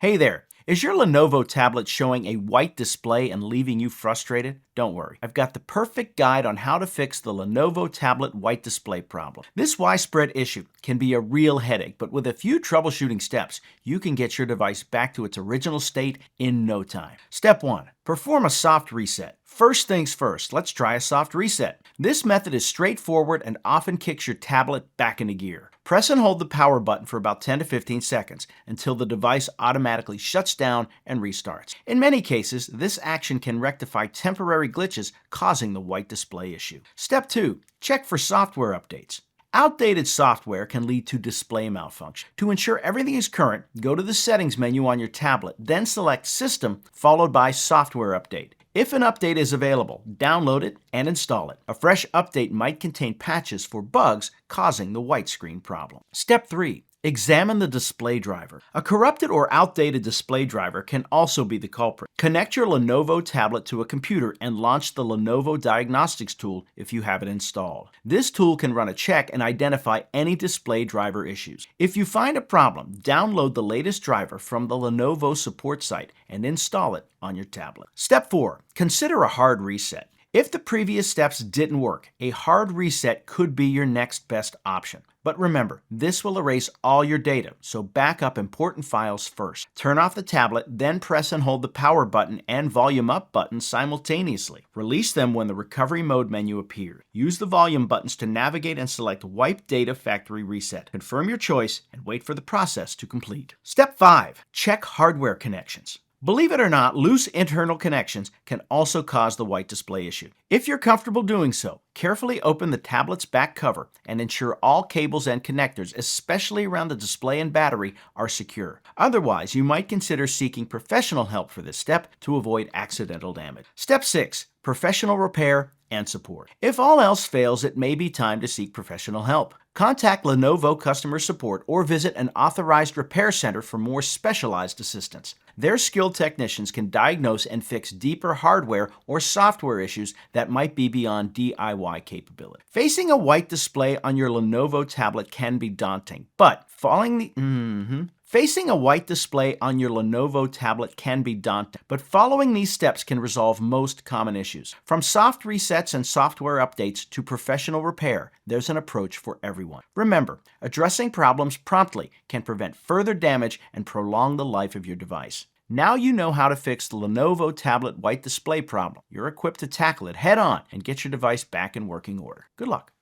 Hey there! Is your Lenovo tablet showing a white display and leaving you frustrated? Don't worry, I've got the perfect guide on how to fix the Lenovo tablet white display problem. This widespread issue can be a real headache, but with a few troubleshooting steps, you can get your device back to its original state in no time. Step 1. Perform a soft reset. First things first, let's try a soft reset. This method is straightforward and often kicks your tablet back into gear. Press and hold the power button for about 10 to 15 seconds until the device automatically shuts down and restarts. In many cases, this action can rectify temporary glitches causing the white display issue. Step 2. Check for software updates. Outdated software can lead to display malfunction. To ensure everything is current, go to the Settings menu on your tablet, then select System followed by Software Update. If an update is available, download it and install it. A fresh update might contain patches for bugs causing the white screen problem. Step 3. Examine the display driver. A corrupted or outdated display driver can also be the culprit. Connect your Lenovo tablet to a computer and launch the Lenovo Diagnostics tool if you have it installed. This tool can run a check and identify any display driver issues. If you find a problem, download the latest driver from the Lenovo support site and install it on your tablet. Step 4. Consider a hard reset. If the previous steps didn't work, a hard reset could be your next best option. But remember, this will erase all your data, so back up important files first. Turn off the tablet, then press and hold the power button and volume up button simultaneously. Release them when the recovery mode menu appears. Use the volume buttons to navigate and select Wipe Data Factory Reset. Confirm your choice and wait for the process to complete. Step 5. Check hardware connections. Believe it or not, loose internal connections can also cause the white display issue. If you're comfortable doing so, carefully open the tablet's back cover and ensure all cables and connectors, especially around the display and battery, are secure. Otherwise, you might consider seeking professional help for this step to avoid accidental damage. Step 6. Professional repair and support. If all else fails, it may be time to seek professional help. Contact Lenovo customer support or visit an authorized repair center for more specialized assistance. Their skilled technicians can diagnose and fix deeper hardware or software issues that might be beyond DIY capability. Facing a white display on your Lenovo tablet can be daunting, but Facing a white display on your Lenovo tablet can be daunting, but following these steps can resolve most common issues. From soft resets and software updates to professional repair, there's an approach for everyone. Remember, addressing problems promptly can prevent further damage and prolong the life of your device. Now you know how to fix the Lenovo tablet white display problem. You're equipped to tackle it head on and get your device back in working order. Good luck.